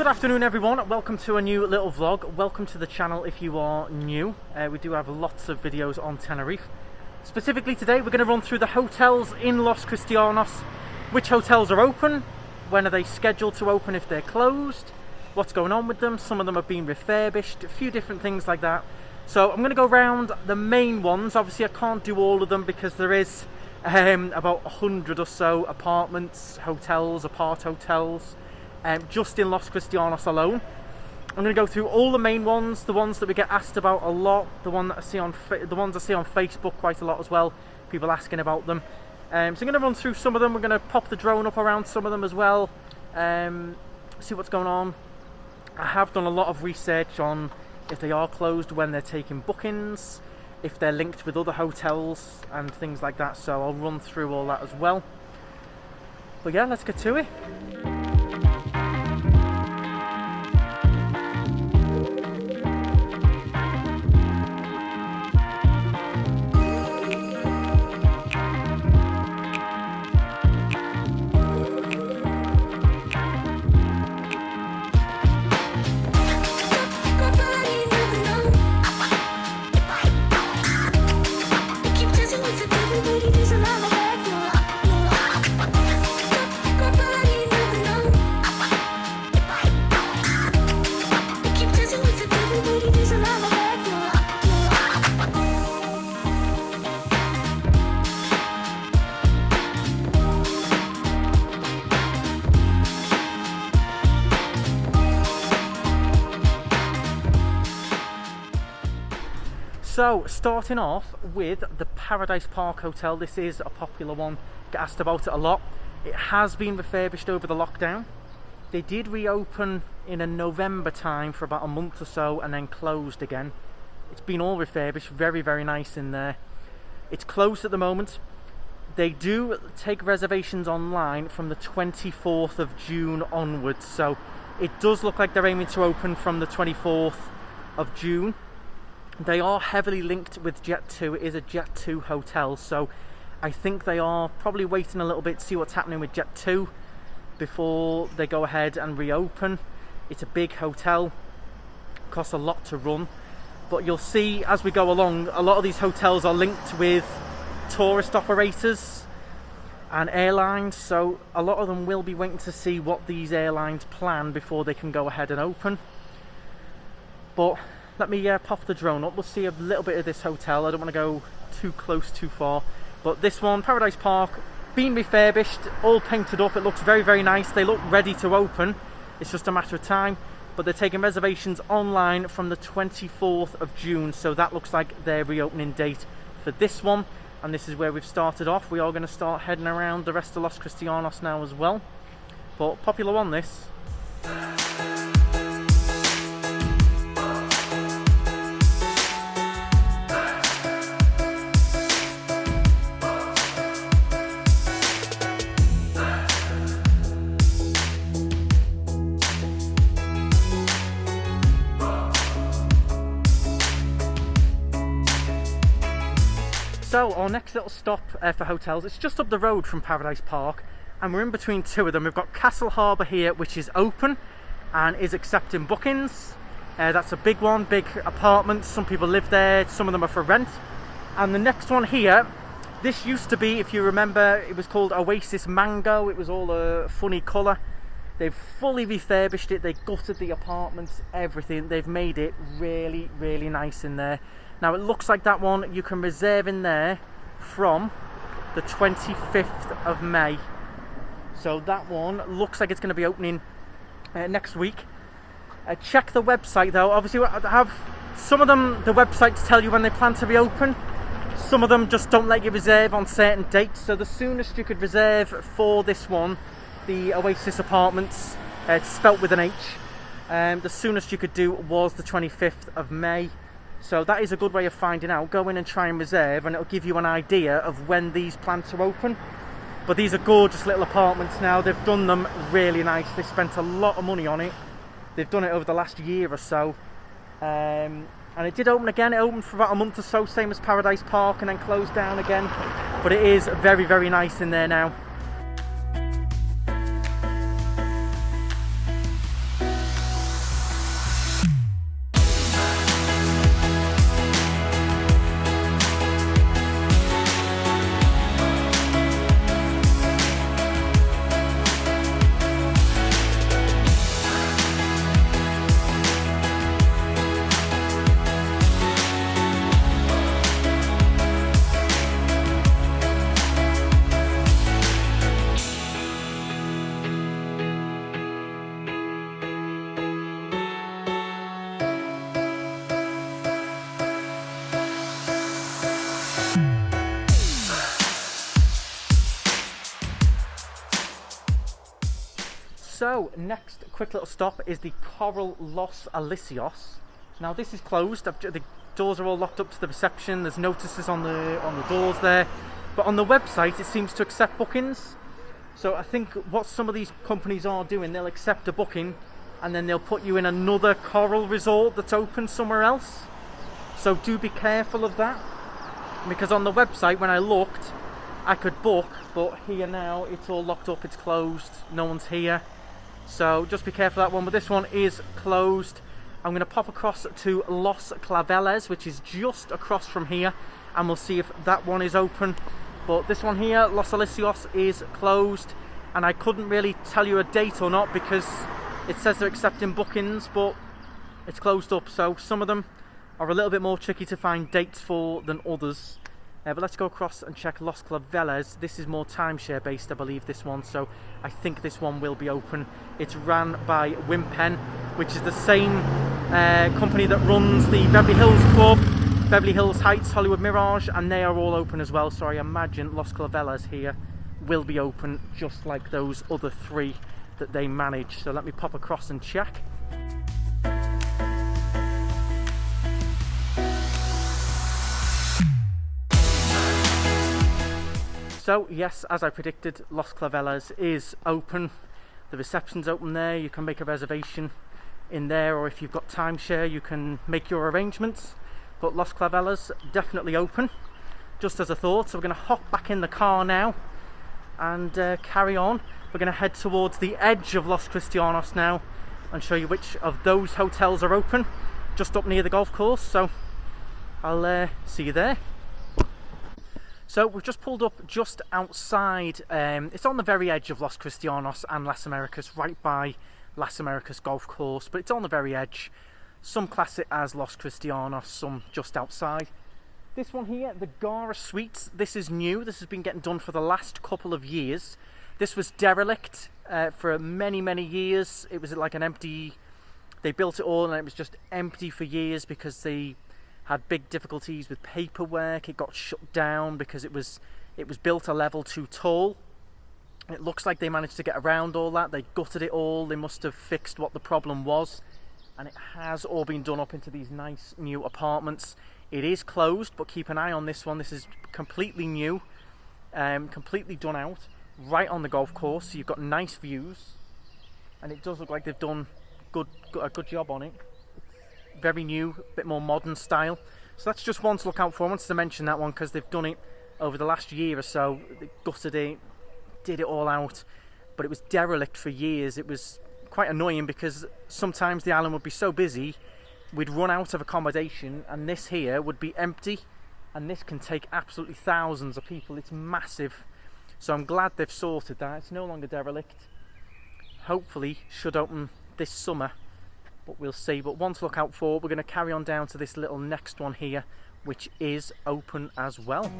Good afternoon everyone, welcome to a new little vlog. Welcome to the channel if you are new. We do have lots of videos on Tenerife. Specifically today we're going to run through the hotels in Los Cristianos. Which hotels are open, when are they scheduled to open if they're closed, what's going on with them. Some of them have been refurbished, a few different things like that. So I'm going to go around the main ones. Obviously I can't do all of them because there is about 100 or so apartments, hotels, apart hotels, just in Los Cristianos alone. I'm going to go through all the main ones, the ones that we get asked about a lot, the ones I see on Facebook quite a lot as well, people asking about them. So I'm going to run through some of them. We're going to pop the drone up around some of them as well, see what's going on. I have done a lot of research on if they are closed, when they're taking bookings, if they're linked with other hotels and things like that, so I'll run through all that as well. But yeah, let's get to it. So, starting off with the Paradise Park Hotel. This is a popular one, get asked about it a lot. It has been refurbished over the lockdown. They did reopen in a November time for about a month or so and then closed again. It's been all refurbished, very, very nice in there. It's closed at the moment. They do take reservations online from the 24th of June onwards, so it does look like they're aiming to open from the 24th of June. They are heavily linked with Jet2. It is a Jet2 hotel, so I think they are probably waiting a little bit to see what's happening with Jet2 before they go ahead and reopen. It's a big hotel, costs a lot to run, but you'll see as we go along, a lot of these hotels are linked with tourist operators and airlines, so a lot of them will be waiting to see what these airlines plan before they can go ahead and open. But let me pop the drone up. We'll see a little bit of this hotel. I don't want to go too close too far, but this one, Paradise Park, been refurbished, all painted up. It looks very, very nice. They look ready to open. It's just a matter of time, but they're taking reservations online from the 24th of June, so that looks like their reopening date for this one. And this is where we've started off. We are going to start heading around the rest of Los Cristianos now as well, but popular one this. So our next little stop for hotels, it's just up the road from Paradise Park, and we're in between two of them. We've got Castle Harbour here, which is open and is accepting bookings. That's a big one, big apartments. Some people live there, some of them are for rent. And the next one here, this used to be, if you remember, it was called Oasis Mango. It was all a funny colour. They've fully refurbished it, they gutted the apartments, everything. They've made it really, really nice in there. Now it looks like that one you can reserve in there from the 25th of May. So that one looks like it's going to be opening next week. Check the website though. Obviously I have some of them, the websites tell you when they plan to reopen. Some of them just don't let you reserve on certain dates. So the soonest you could reserve for this one, the Oasis Apartments, it's spelt with an H, the soonest you could do was the 25th of May. So that is a good way of finding out. Go in and try and reserve, and it'll give you an idea of when these plan to open. But these are gorgeous little apartments now. They've done them really nice. They spent a lot of money on it. They've done it over the last year or so. And it did open again. It opened for about a month or so, same as Paradise Park, and then closed down again. But it is very, very nice in there now. So next quick little stop is the Coral Los Alicios. Now this is closed. The doors are all locked up to the reception. There's notices on the doors there, but on the website it seems to accept bookings. So I think what some of these companies are doing, they'll accept a booking and then they'll put you in another coral resort that's open somewhere else. So do be careful of that, because on the website when I looked I could book, but here now it's all locked up, it's closed, no one's here. So just be careful of that one, but this one is closed. I'm going to pop across to Los Claveles, which is just across from here, and we'll see if that one is open. But this one here, Los Alicios, is closed, and I couldn't really tell you a date or not because it says they're accepting bookings, but it's closed up. So some of them are a little bit more tricky to find dates for than others. But let's go across and check Los Claveles. This is more timeshare based, I believe, this one, so I think this one will be open. It's ran by Wimpen, which is the same company that runs the Beverly Hills Club, Beverly Hills Heights, Hollywood Mirage, and they are all open as well. So I imagine Los Claveles here will be open just like those other three that they manage. So let me pop across and check. So yes, as I predicted, Los Claveles is open. The reception's open there. You can make a reservation in there, or if you've got timeshare you can make your arrangements. But Los Claveles definitely open, just as I thought. So we're going to hop back in the car now and carry on. We're going to head towards the edge of Los Cristianos now and show you which of those hotels are open, just up near the golf course. So I'll see you there. So we've just pulled up just outside, it's on the very edge of Los Cristianos and Las Americas, right by Las Americas golf course, but it's on the very edge. Some class it as Los Cristianos, some just outside. This one here, the Gara Suites, this is new. This has been getting done for the last couple of years. This was derelict for many years. It was like an empty, they built it all and it was just empty for years because they had big difficulties with paperwork. It got shut down because it was built a level too tall. It looks like they managed to get around all that. They gutted it all. They must have fixed what the problem was, and it has all been done up into these nice new apartments. It is closed, but keep an eye on this one. This is completely new, completely done out, right on the golf course. So you've got nice views, and it does look like they've done a good job on it. Very new, a bit more modern style. So that's just one to look out for. I wanted to mention that one because they've done it over the last year or so. They gutted it, did it all out, but it was derelict for years. It was quite annoying because sometimes the island would be so busy we'd run out of accommodation and this here would be empty, and this can take absolutely thousands of people. It's massive. So I'm glad they've sorted that. It's no longer derelict. Hopefully should open this summer, but we'll see. But one to look out for. We're going to carry on down to this little next one here, which is open as well.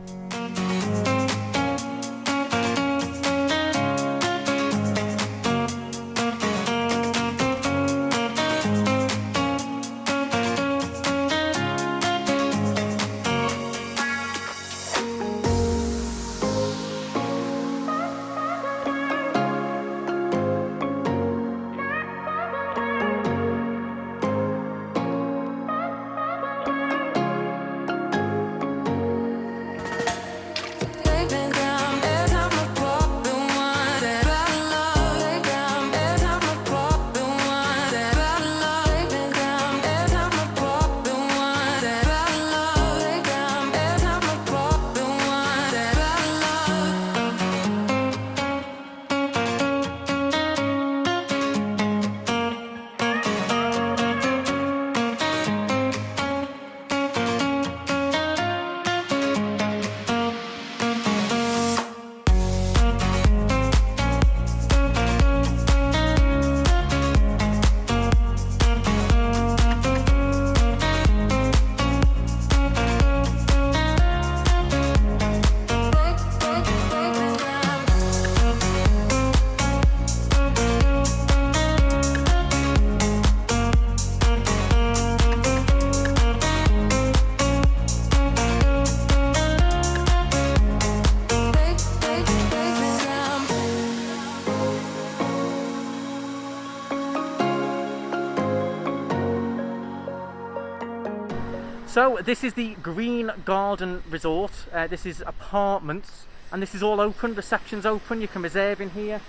So this is the Green Garden Resort. This is apartments, and this is all open. Reception's open. You can reserve in here.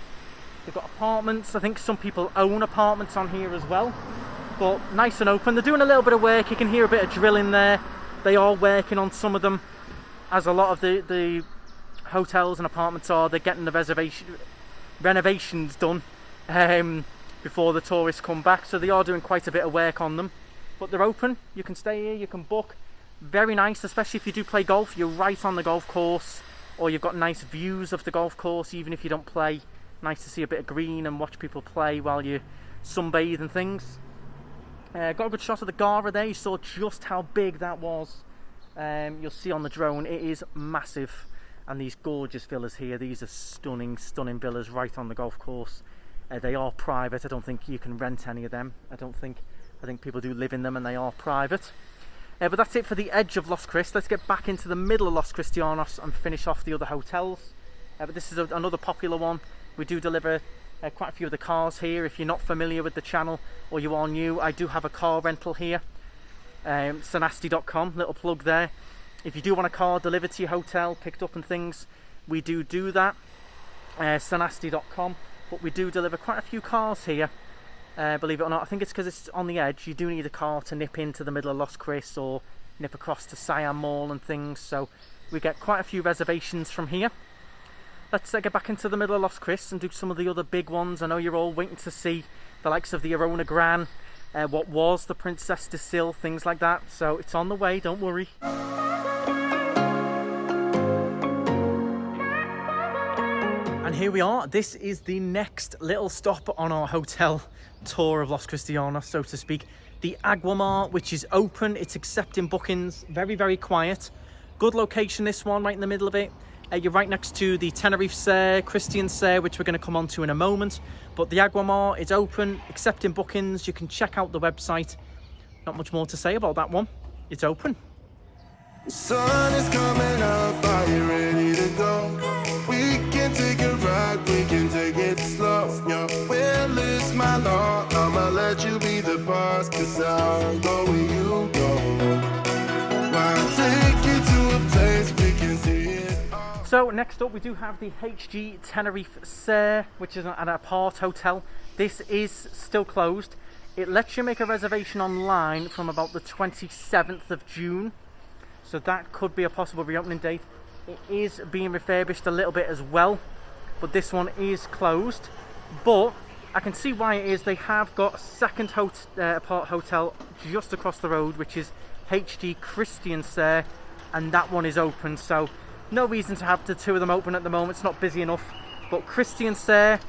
They've got apartments. I think some people own apartments on here as well, but nice and open. They're doing a little bit of work. You can hear a bit of drilling there. They are working on some of them, as a lot of the hotels and apartments are. They're getting the renovations done before the tourists come back, so they are doing quite a bit of work on them. But they're open. You can stay here, you can book. Very nice, especially if you do play golf. You're right on the golf course, or you've got nice views of the golf course even if you don't play. Nice to see a bit of green and watch people play while you sunbathe and things. Got a good shot of the Gara there. You saw just how big that was. You'll see on the drone, it is massive. And these gorgeous villas here, these are stunning villas right on the golf course. They are private. I don't think you can rent any of them. I think people do live in them, and they are private. But that's it for the edge of Los Cris. Let's get back into the middle of Los Cristianos and finish off the other hotels. But this is another popular one. We do deliver quite a few of the cars here. If you're not familiar with the channel or you are new, I do have a car rental here. Sanasti.com, little plug there. If you do want a car delivered to your hotel, picked up and things, we do that. Sanasti.com. But we do deliver quite a few cars here. Believe it or not. I think it's because it's on the edge. You do need a car to nip into the middle of Los Cris or nip across to Siam Mall and things, so we get quite a few reservations from here. Let's get back into the middle of Los Cris and do some of the other big ones. I know you're all waiting to see the likes of the Arona Gran, what was the Princess de Sil, things like that, so it's on the way, don't worry. And here we are. This is the next little stop on our hotel tour of Los Cristianos, so to speak. The Aguamar, which is open. It's accepting bookings. Very, very quiet. Good location, this one, right in the middle of it. You're right next to the Tenerife Sur, Cristian Sur, which we're going to come on to in a moment. But the Aguamar is open, accepting bookings. You can check out the website. Not much more to say about that one. It's open. The sun is coming up, are you ready to go? We can take a ride, we can take it slow. Your will is my law, I'ma let you be the boss, cause I'll go where you go. I'll take you to a place we can see it all. So next up we do have the H10 Tenerife Sur, which is an apart hotel. This is still closed. It lets you make a reservation online from about the 27th of June. So that could be a possible reopening date. It is being refurbished a little bit as well, but this one is closed. But I can see why it is. They have got a second apart hotel just across the road, which is H10 Cristian Sur, and that one is open. So no reason to have the two of them open at the moment. It's not busy enough. But Cristian Sur,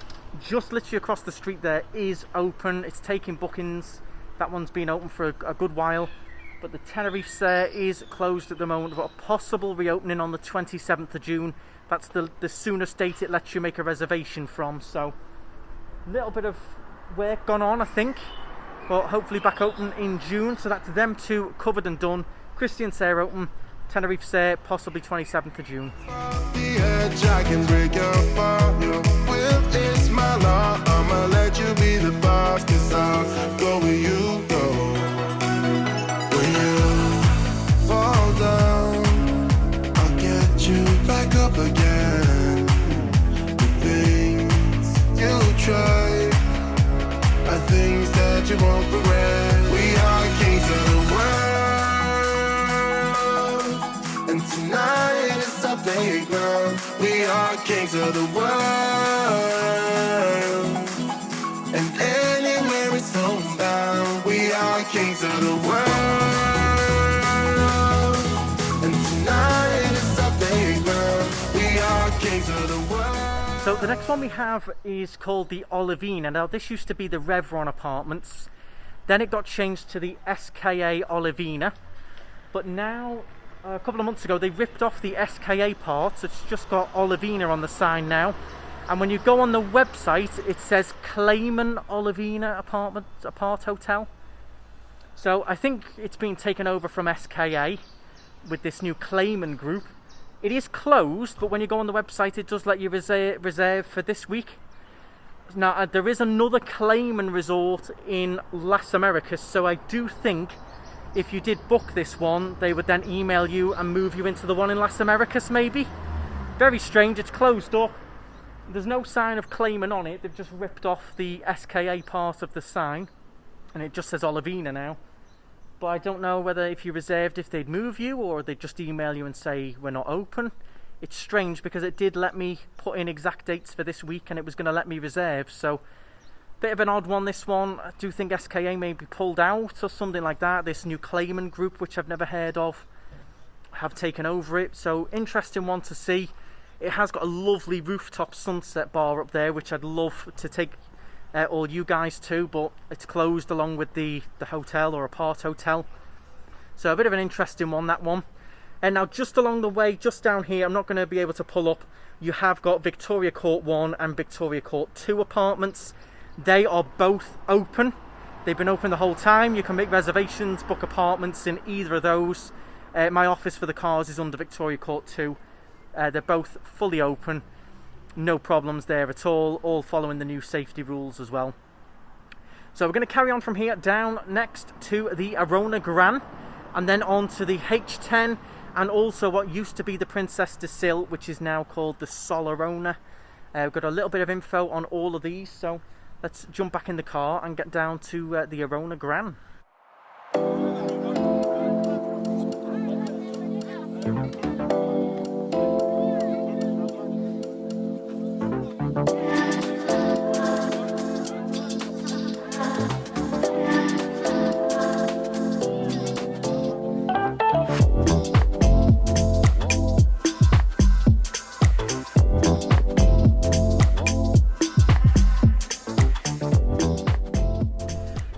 just literally across the street there, is open. It's taking bookings. That one's been open for a good while. But the Tenerife Sur is closed at the moment, but a possible reopening on the 27th of June. That's the soonest date it lets you make a reservation from. So a little bit of work gone on, I think, but hopefully back open in June. So that's them two covered and done. Cristian Sur open, Tenerife Sur possibly 27th of June. The edge, I can break your fall. Your will is my law, I'ma let you be the boss, cause I'll go where you go. Fall down, I'll get you back up again. The things you try are things that you won't regret. We are kings of the world, and tonight is our playground. We are kings of the world, and anywhere it's homebound. We are kings of the world. So the next one we have is called the Olivina. Now this used to be the Revron Apartments, then it got changed to the SKA Olivina, but now a couple of months ago they ripped off the SKA part, so it's just got Olivina on the sign now. And when you go on the website it says Clayman Olivina Apart Hotel. So I think it's been taken over from SKA with this new Clayman group. It is closed, but when you go on the website it does let you reserve for this week. Now there is another Clayman resort in Las Americas, so I do think if you did book this one, they would then email you and move you into the one in Las Americas maybe. Very strange, it's closed up. There's no sign of claiming on it, they've just ripped off the SKA part of the sign and it just says Olivina now. But I don't know whether if you reserved if they'd move you or they'd just email you and say we're not open. It's strange because it did let me put in exact dates for this week and it was going to let me reserve, so bit of an odd one this one. I do think SKA may be pulled out or something like that. This new claimant group, which I've never heard of, have taken over it, so interesting one to see. It has got a lovely rooftop sunset bar up there, which I'd love to take all you guys to, but it's closed along with the hotel, or a part hotel. So a bit of an interesting one, that one. And now just along the way, just down here, I'm not going to be able to pull up, you have got Victoria Court 1 and Victoria Court 2 apartments. They are both open. They've been open the whole time. You can make reservations, book apartments in either of those. My office for the cars is under Victoria Court 2. They're both fully open. No problems there at all following the new safety rules as well. So we're going to carry on from here down next to the Arona Gran, and then on to the H10, and also what used to be the Princess de Sil, which is now called the Sol Arona. We've got a little bit of info on all of these, so let's jump back in the car and get down to the Arona Gran.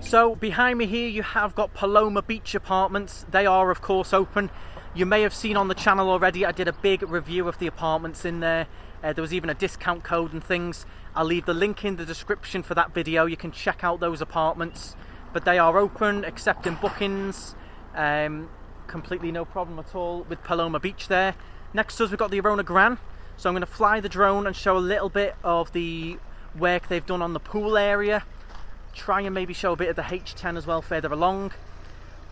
So behind me here you have got Paloma Beach Apartments. They are of course open. You may have seen on the channel already, I did a big review of the apartments in there. There was even a discount code and things. I'll leave the link in the description for that video. You can check out those apartments. But they are open, accepting bookings. Completely no problem at all with Paloma Beach there. Next to us we've got the Arona Gran. So I'm going to fly the drone and show a little bit of the work they've done on the pool area. Try and maybe show a bit of the H10 as well further along,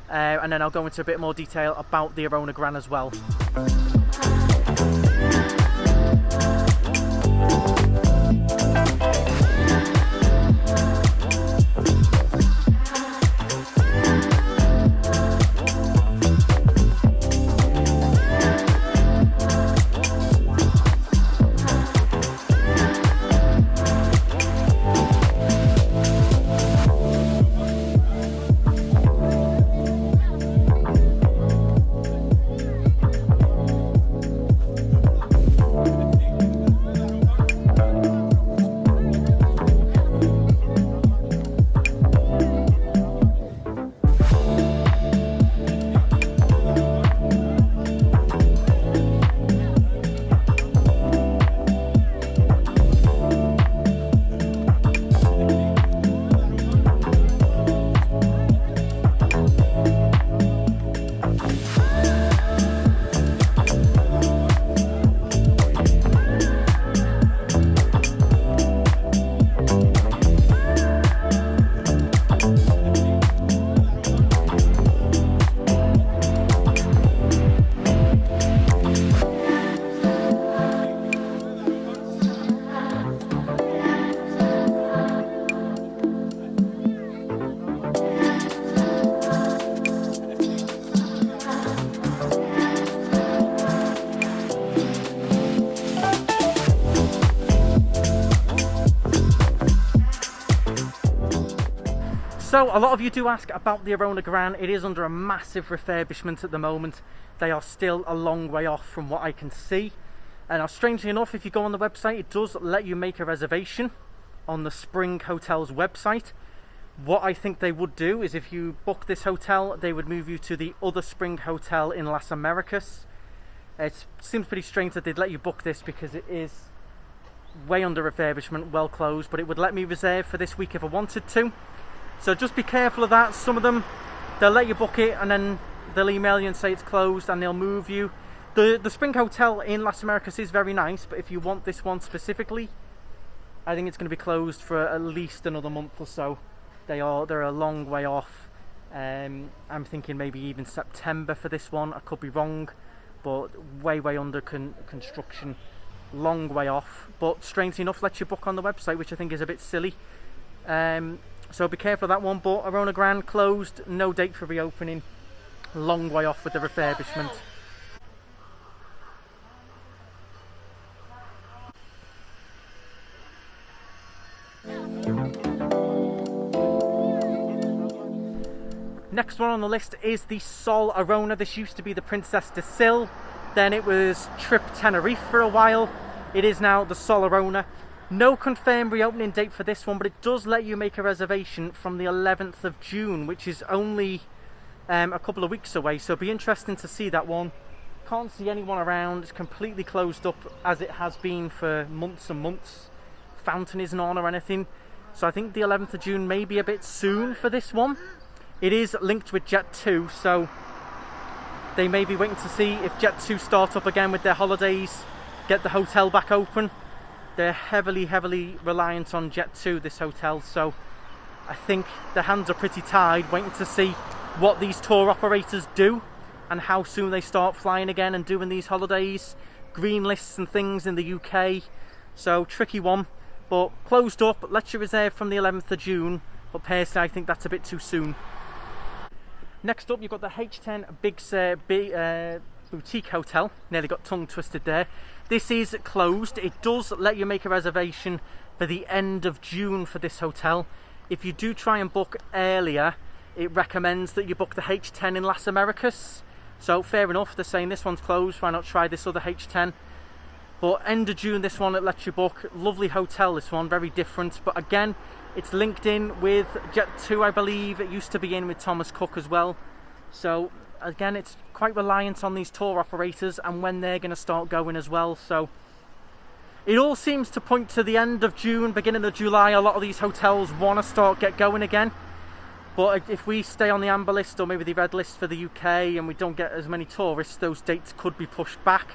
and then I'll go into a bit more detail about the Arona Gran as well. So a lot of you do ask about the Arona Gran. It is under a massive refurbishment at the moment. They are still a long way off from what I can see. And now, strangely enough, if you go on the website, it does let you make a reservation on the Spring Hotel's website. What I think they would do is if you book this hotel, they would move you to the other Spring Hotel in Las Americas. It seems pretty strange that they'd let you book this because it is way under refurbishment, well closed, but it would let me reserve for this week if I wanted to. So just be careful of that. Some of them, they'll let you book it and then they'll email you and say it's closed and they'll move you. The Spring Hotel in Las Americas is very nice, but if you want this one specifically, I think it's going to be closed for at least another month or so. They're a long way off. I'm thinking maybe even September for this one. I could be wrong, but way under construction, long way off. But strangely enough, lets you book on the website, which I think is a bit silly. So be careful of that one. But Arona Gran closed, no date for reopening, long way off with the refurbishment. Next one on the list is the Sol Arona. This used to be the Princess de Sil, then it was Trip Tenerife for a while. It is now the Sol Arona. No confirmed reopening date for this one, but it does let you make a reservation from the 11th of June, which is only a couple of weeks away, so it'll be interesting to see that one. Can't see anyone around, it's completely closed up as it has been for months and months. Fountain isn't on or anything, so I think the 11th of June may be a bit soon for this one. It is linked with Jet2, so they may be waiting to see if Jet2 start up again with their holidays, get the hotel back open. They're heavily reliant on Jet2, this hotel, so I think their hands are pretty tied, waiting to see what these tour operators do and how soon they start flying again and doing these holidays, green lists and things in the UK. So tricky one, but closed up, lets you reserve from the 11th of June, but personally I think that's a bit too soon. Next up, you've got the H10 Big Sur boutique hotel. Nearly got tongue twisted there. This is closed. It does let you make a reservation for the end of June for this hotel. If you do try and book earlier, it recommends that you book the H10 in Las Americas. So fair enough, they're saying this one's closed, why not try this other H10? But end of June, this one, it lets you book. Lovely hotel, this one, very different. But again, it's linked in with Jet2, I believe. It used to be in with Thomas Cook as well. So again, it's quite reliant on these tour operators and when they're going to start going as well. So it all seems to point to the end of June, beginning of July. A lot of these hotels want to get going again. But if we stay on the amber list or maybe the red list for the UK and we don't get as many tourists, those dates could be pushed back.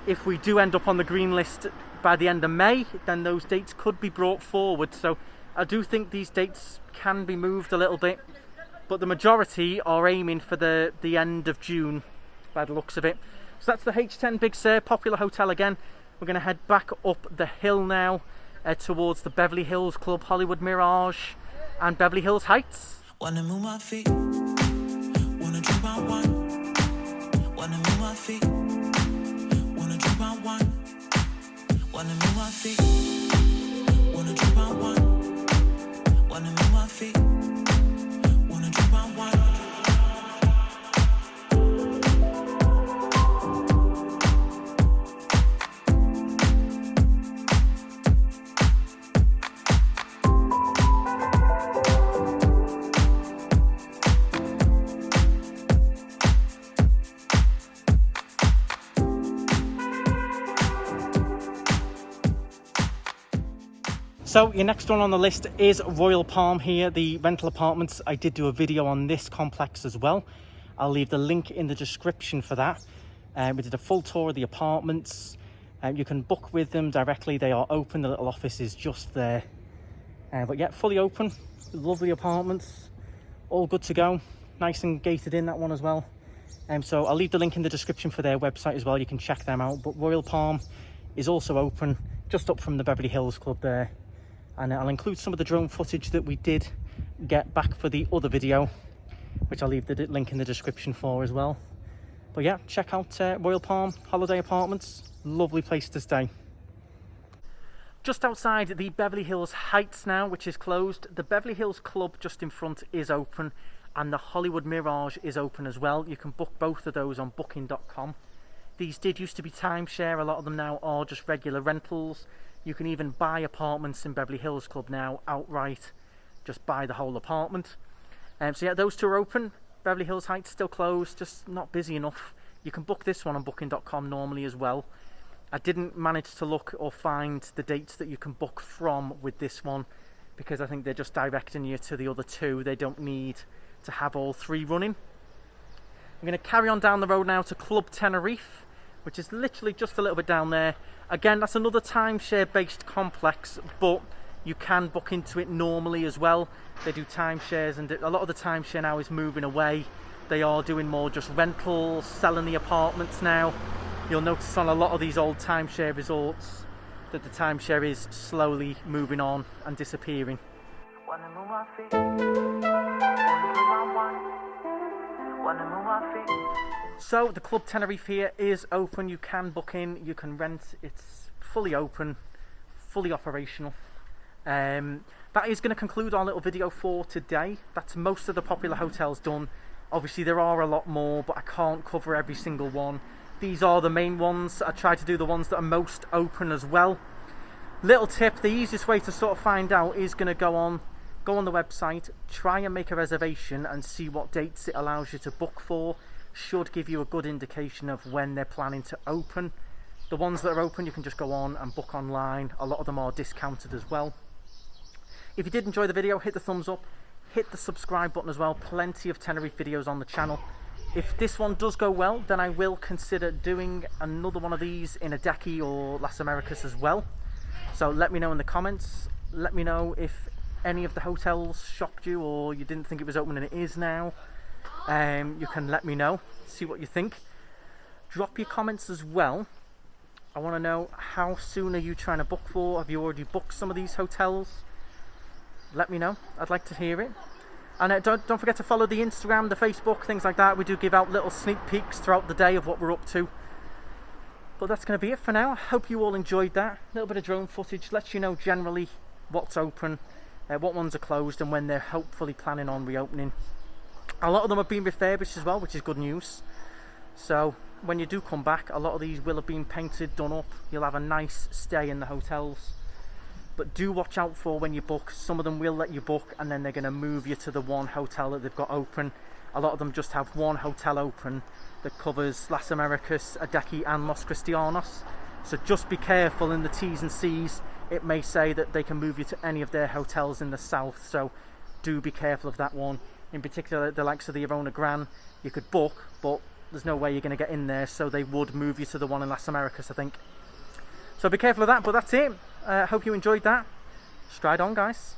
If we do end up on the green list by the end of May, then those dates could be brought forward. So I do think these dates can be moved a little bit, but the majority are aiming for the end of June by the looks of it. So that's the H10 Big Sur, popular hotel again. We're going to head back up the hill now towards the Beverly Hills Club, Hollywood Mirage and Beverly Hills Heights. Wanna move my feet, wanna drink my wine, wanna move my feet, wanna drink my wine, wanna move my feet, wanna drink my wine, wanna move my feet, wanna drink my wine. So your next one on the list is Royal Palm here, the rental apartments. I did do a video on this complex as well. I'll leave the link in the description for that. We did a full tour of the apartments. You can book with them directly. They are open. The little office is just there. But yeah, fully open. Lovely apartments. All good to go. Nice and gated in, that one as well. So I'll leave the link in the description for their website as well. You can check them out. But Royal Palm is also open, just up from the Beverly Hills Club there. And I'll include some of the drone footage that we did get back for the other video, which I'll leave the link in the description for as well. But yeah, check out Royal Palm Holiday Apartments. Lovely place to stay. Just outside the Beverly Hills Heights now, which is closed. The Beverly Hills Club just in front is open, and the Hollywood Mirage is open as well. You can book both of those on booking.com. These did used to be timeshare. A lot of them now are just regular rentals. You can even buy apartments in Beverly Hills Club now outright, just buy the whole apartment. So yeah, those two are open. Beverly Hills Heights still closed, just not busy enough. You can book this one on booking.com normally as well. I didn't manage to look or find the dates that you can book from with this one, because I think they're just directing you to the other two. They don't need to have all three running. I'm going to carry on down the road now to Club Tenerife, which is literally just a little bit down there. Again, that's another timeshare based complex, but You can book into it normally as well. They do timeshares, and a lot of the timeshare now is moving away. They are doing more just rentals, selling the apartments now. You'll notice on a lot of these old timeshare resorts that the timeshare is slowly moving on and disappearing. So the Club Tenerife here is open. You can book in, you can rent. It's fully open, fully operational. That is going to conclude our little video for today. That's most of the popular hotels done. Obviously there are a lot more, but I can't cover every single one. These are the main ones. I try to do the ones that are most open as well. Little tip, the easiest way to sort of find out is going to go on the website, try and make a reservation and see what dates it allows you to book for. Should give you a good indication of when they're planning to open. The ones that are open, you can just go on and book online. A lot of them are discounted as well. If you did enjoy the video, hit the thumbs up, hit the subscribe button as well. Plenty of Tenerife videos on the channel. If this one does go well, then I will consider doing another one of these in Adeque or Las Americas as well. So let me know in the comments. Let me know if any of the hotels shocked you or you didn't think it was open and it is now. You can let me know, see what you think. Drop your comments as well. I want to know, how soon are you trying to book for? Have you already booked some of these hotels? Let me know, I'd like to hear it. And don't forget to follow the Instagram, the Facebook, things like that. We do give out little sneak peeks throughout the day of what we're up to. But that's going to be it for now. I hope you all enjoyed that. A little bit of drone footage, lets you know generally what's open, what ones are closed, and when they're hopefully planning on reopening. A lot of them have been refurbished as well, which is good news. So when you do come back, a lot of these will have been painted, done up. You'll have a nice stay in the hotels. But do watch out for when you book. Some of them will let you book and then they're going to move you to the one hotel that they've got open. A lot of them just have one hotel open that covers Las Americas, Adeque and Los Cristianos. So just be careful in the T's and C's. It may say that they can move you to any of their hotels in the south. So do be careful of that one. In particular, the likes of the Arona Gran, you could book, but there's no way you're going to get in there. So they would move you to the one in Las Americas, I think. So be careful of that, but that's it. Hope you enjoyed that. Stride on, guys.